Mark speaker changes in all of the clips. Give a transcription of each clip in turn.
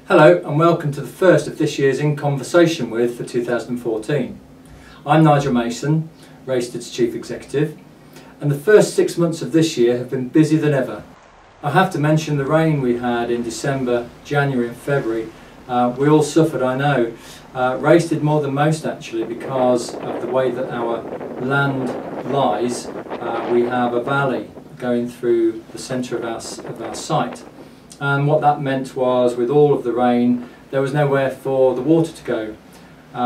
Speaker 1: Hello and welcome to the first of this year's In Conversation With for 2014. I'm Nigel Mason, Raystede's Chief Executive, and the first 6 months of this year have been busier than ever. I have to mention the rain we had in December, January and February. We all suffered, I know. Raystede more than most actually, because of the way that our land lies. We have a valley going through the centre of our site. And what that meant was, with all of the rain, there was nowhere for the water to go.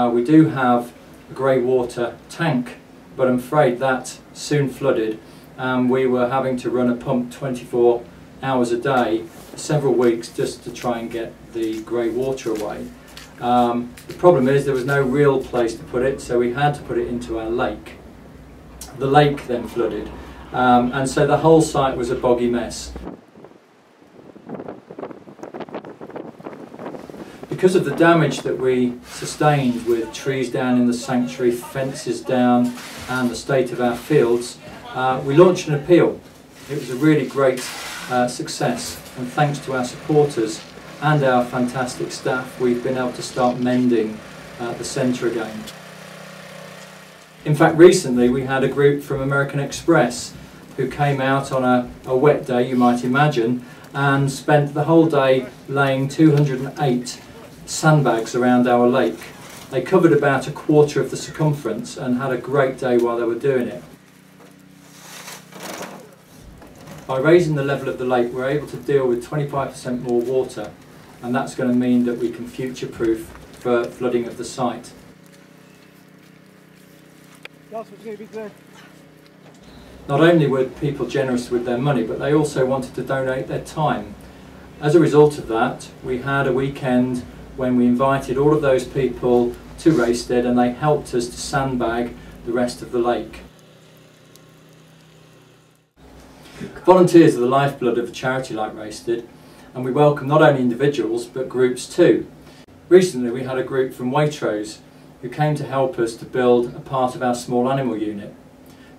Speaker 1: We do have a grey water tank, but I'm afraid that soon flooded, and we were having to run a pump 24 hours a day for several weeks just to try and get the grey water away. The problem is there was no real place to put it, so we had to put it into our lake. The lake then flooded, and so the whole site was a boggy mess. Because of the damage that we sustained with trees down in the sanctuary, fences down and the state of our fields, we launched an appeal. It was a really great success, and thanks to our supporters and our fantastic staff, we've been able to start mending the centre again. In fact, recently we had a group from American Express who came out on a wet day, you might imagine, and spent the whole day laying 208 sandbags around our lake. They covered about a quarter of the circumference and had a great day while they were doing it. By raising the level of the lake, we're able to deal with 25% more water, and that's going to mean that we can future-proof for flooding of the site. Not only were people generous with their money, but they also wanted to donate their time. As a result of that, we had a weekend when we invited all of those people to Raystede, and they helped us to sandbag the rest of the lake. Volunteers are the lifeblood of a charity like Raystede, and we welcome not only individuals but groups too. Recently we had a group from Waitrose who came to help us to build a part of our small animal unit.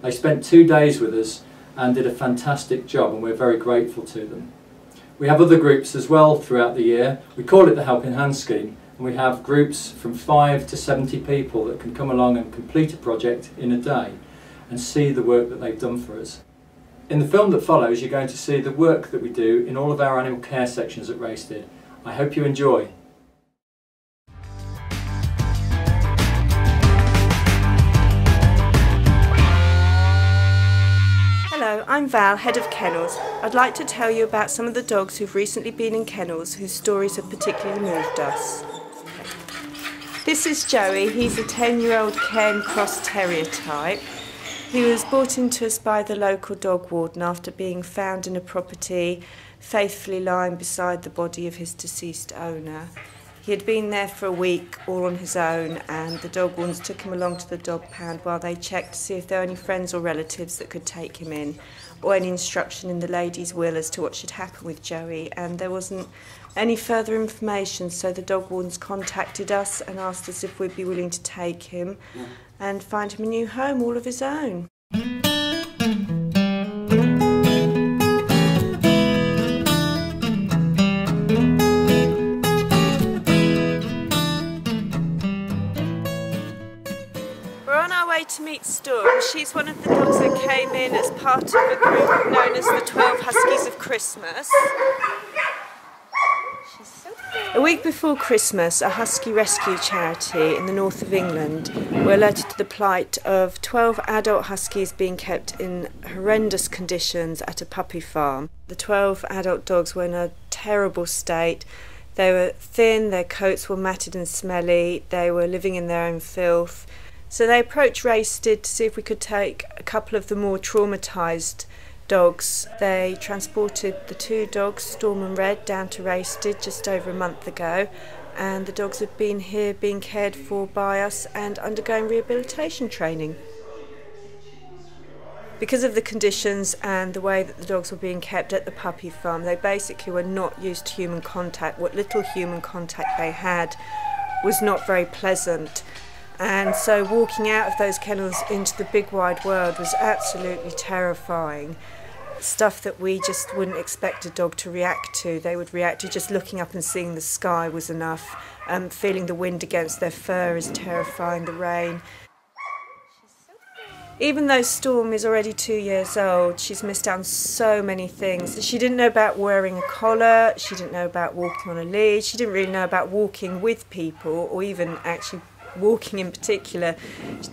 Speaker 1: They spent 2 days with us and did a fantastic job, and we're very grateful to them. We have other groups as well throughout the year. We call it the Helping Hand Scheme, and we have groups from 5 to 70 people that can come along and complete a project in a day and see the work that they've done for us. In the film that follows, you're going to see the work that we do in all of our animal care sections at Raystede. I hope you enjoy.
Speaker 2: Hello, I'm Val, Head of Kennels. I'd like to tell you about some of the dogs who've recently been in kennels whose stories have particularly moved us. This is Joey. He's a 10-year-old Cairn Cross Terrier type. He was brought into us by the local dog warden after being found in a property faithfully lying beside the body of his deceased owner. He had been there for a week all on his own, and the dog wardens took him along to the dog pound while they checked to see if there were any friends or relatives that could take him in, or any instruction in the lady's will as to what should happen with Joey, and there wasn't any further information, so the dog wardens contacted us and asked us if we'd be willing to take him and find him a new home all of his own. To meet Storm. She's one of the dogs that came in as part of a group known as the 12 Huskies of Christmas. A week before Christmas, a husky rescue charity in the north of England were alerted to the plight of 12 adult huskies being kept in horrendous conditions at a puppy farm. The 12 adult dogs were in a terrible state. They were thin, their coats were matted and smelly, they were living in their own filth. So they approached Raystede to see if we could take a couple of the more traumatised dogs. They transported the 2 dogs, Storm and Red, down to Raystede just over a month ago, and the dogs have been here being cared for by us and undergoing rehabilitation training. Because of the conditions and the way that the dogs were being kept at the puppy farm, they basically were not used to human contact. What little human contact they had was not very pleasant. And so walking out of those kennels into the big wide world was absolutely terrifying. stuff that we just wouldn't expect a dog to react to. They would react to just looking up and seeing the sky was enough. Feeling the wind against their fur is terrifying, the rain. Even though Storm is already 2 years old, she's missed out on so many things. She didn't know about wearing a collar, she didn't know about walking on a lead, she didn't really know about walking with people, or even actually walking in particular.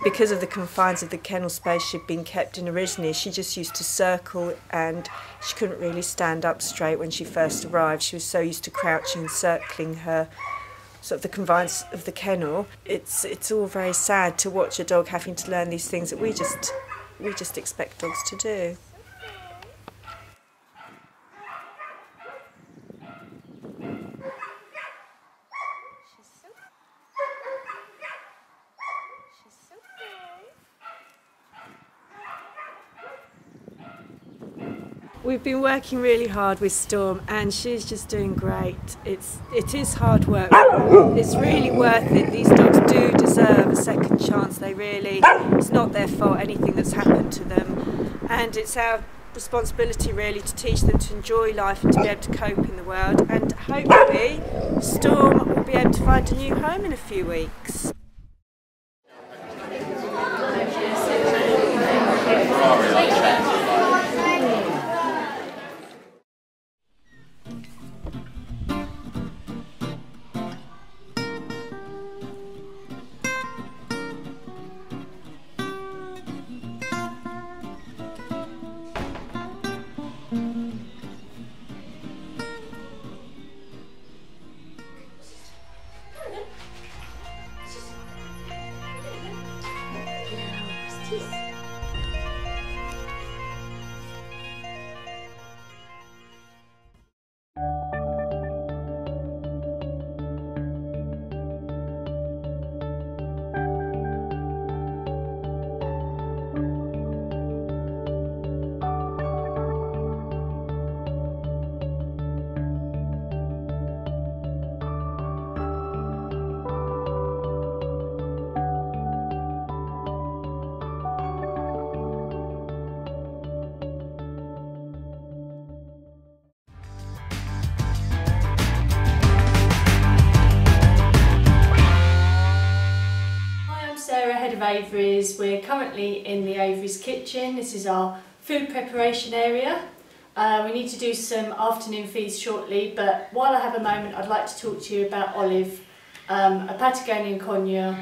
Speaker 2: Because of the confines of the kennel space she'd been kept in originally, she just used to circle, and she couldn't really stand up straight when she first arrived. She was so used to crouching and circling her sort of the confines of the kennel. It's all very sad to watch a dog having to learn these things that we just expect dogs to do. We've been working really hard with Storm, and she's just doing great. It is hard work. It's really worth it. These dogs do deserve a second chance. It's not their fault, anything that's happened to them. And it's our responsibility really to teach them to enjoy life and to be able to cope in the world. And hopefully Storm will be able to find a new home in a few weeks.
Speaker 3: Head of aviaries. We're currently in the aviaries kitchen. This is our food preparation area. We need to do some afternoon feeds shortly, but while I have a moment I'd like to talk to you about Olive, a Patagonian conure.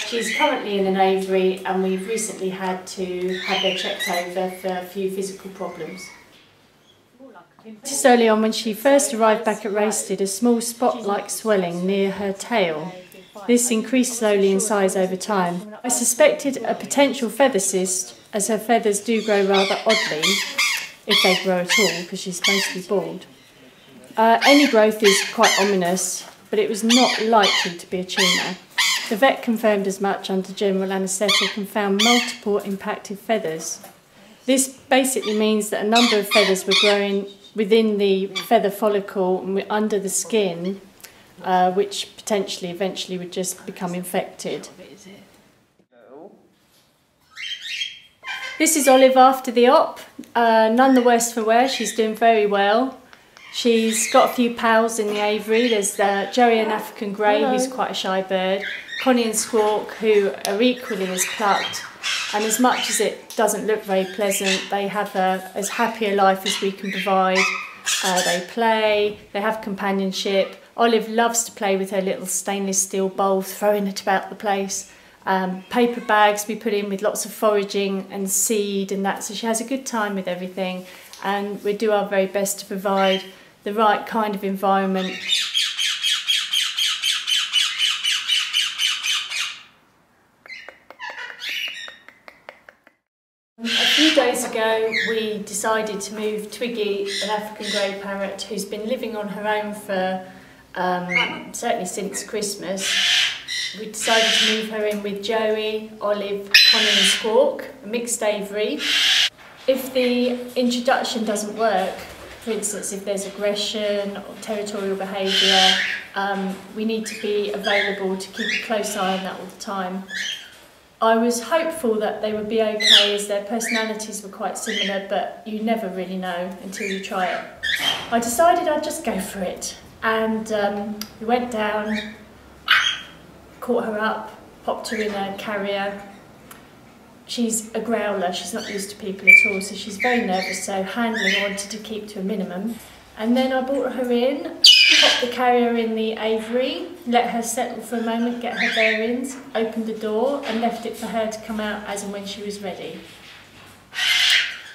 Speaker 3: She's currently in an aviary and we've recently had to have her checked over for a few physical problems. Just early on, when she first arrived back at Raystede, a small spot-like swelling near her tail. This increased slowly in size over time. I suspected a potential feather cyst, as her feathers do grow rather oddly, if they grow at all, because she's mostly bald. Any growth is quite ominous, but it was not likely to be a tumour. The vet confirmed as much under general anaesthetic and found multiple impacted feathers. This basically means that a number of feathers were growing within the feather follicle under the skin, which potentially eventually would just become infected. This is Olive after the op, none the worse for wear. She's doing very well. She's got a few pals in the aviary. There's Joey, an African grey, who's quite a shy bird, Connie and Squawk, who are equally as plucked, and as much as it doesn't look very pleasant, they have as happy a life as we can provide. They play, they have companionship. Olive loves to play with her little stainless steel bowl, throwing it about the place. Paper bags we put in with lots of foraging and seed and that, so she has a good time with everything, and we do our very best to provide the right kind of environment. A few days ago we decided to move Twiggy, an African grey parrot who's been living on her own for certainly since Christmas. We decided to move her in with Joey, Olive, Connie and Squawk, a mixed aviary. If the introduction doesn't work, for instance if there's aggression or territorial behaviour, we need to be available to keep a close eye on that all the time. I was hopeful that they would be okay as their personalities were quite similar, but you never really know until you try it. I decided I'd just go for it, and we went down, caught her up, popped her in a carrier. She's a growler, she's not used to people at all, so she's very nervous, so handling I wanted to keep to a minimum. And then I brought her in, popped the carrier in the aviary, let her settle for a moment, get her bearings, opened the door and left it for her to come out as and when she was ready.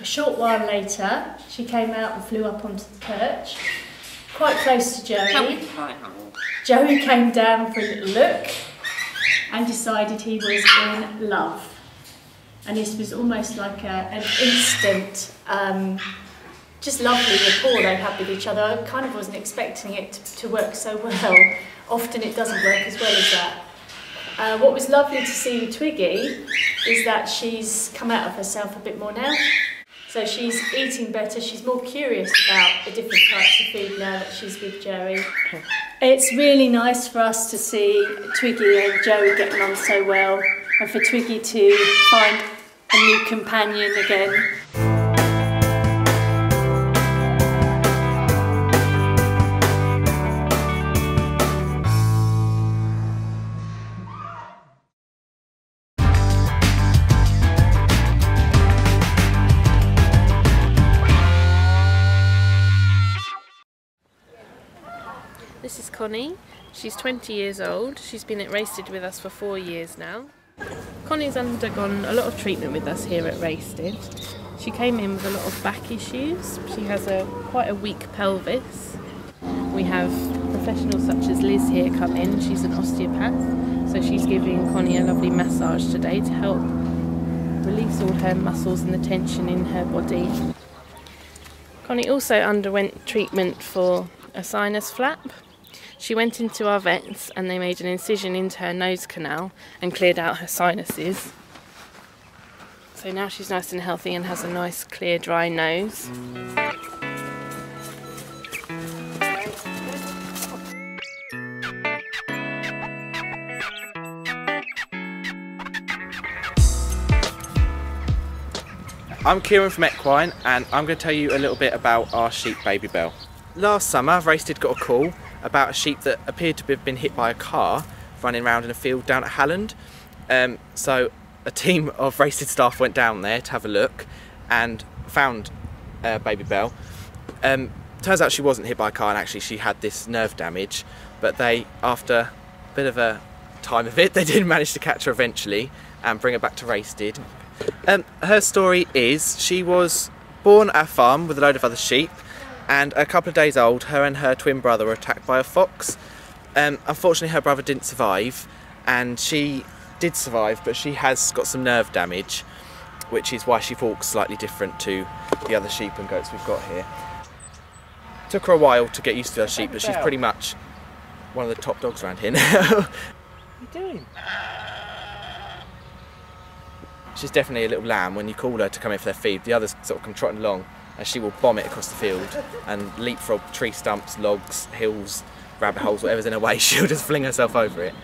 Speaker 3: A short while later, she came out and flew up onto the perch, quite close to Joey. Joey came down for a little look and decided he was in love. And this was almost like an instant, just lovely rapport they had with each other. I kind of wasn't expecting it to work so well. Often it doesn't work as well as that. What was lovely to see with Twiggy is that she's come out of herself a bit more now. So she's eating better, she's more curious about the different types of food now that she's with Joey. It's really nice for us to see Twiggy and Joey getting on so well, and for Twiggy to find a new companion again.
Speaker 4: This is Connie. She's 20 years old. She's been at Raystede with us for 4 years now. Connie's undergone a lot of treatment with us here at Raystede. She came in with a lot of back issues. She has quite a weak pelvis. We have professionals such as Liz here come in. She's an osteopath, so she's giving Connie a lovely massage today to help release all her muscles and the tension in her body. Connie also underwent treatment for a sinus flap. She went into our vets and they made an incision into her nose canal and cleared out her sinuses. So now she's nice and healthy and has a nice clear dry nose.
Speaker 5: I'm Kieran from Equine and I'm going to tell you a little bit about our sheep Baby Bell. Last summer Raystede got a call about a sheep that appeared to have been hit by a car running around in a field down at Halland. So a team of Raystede staff went down there to have a look and found Baby Bell. Turns out she wasn't hit by a car and actually she had this nerve damage, but they, after a bit of a time of it, they did manage to catch her eventually and bring her back to Raystede. Her story is she was born at a farm with a load of other sheep, and a couple of days old, her and her twin brother were attacked by a fox. Unfortunately her brother didn't survive, and she did survive, but she has got some nerve damage, which is why she walks slightly different to the other sheep and goats we've got here. Took her a while to get used to her sheep, but she's pretty much one of the top dogs around here now. What are you doing? She's definitely a little lamb. When you call her to come in for their feed, the others sort of come trotting along, and she will bomb it across the field and leapfrog tree stumps, logs, hills, rabbit holes, whatever's in her way, she'll just fling herself over it.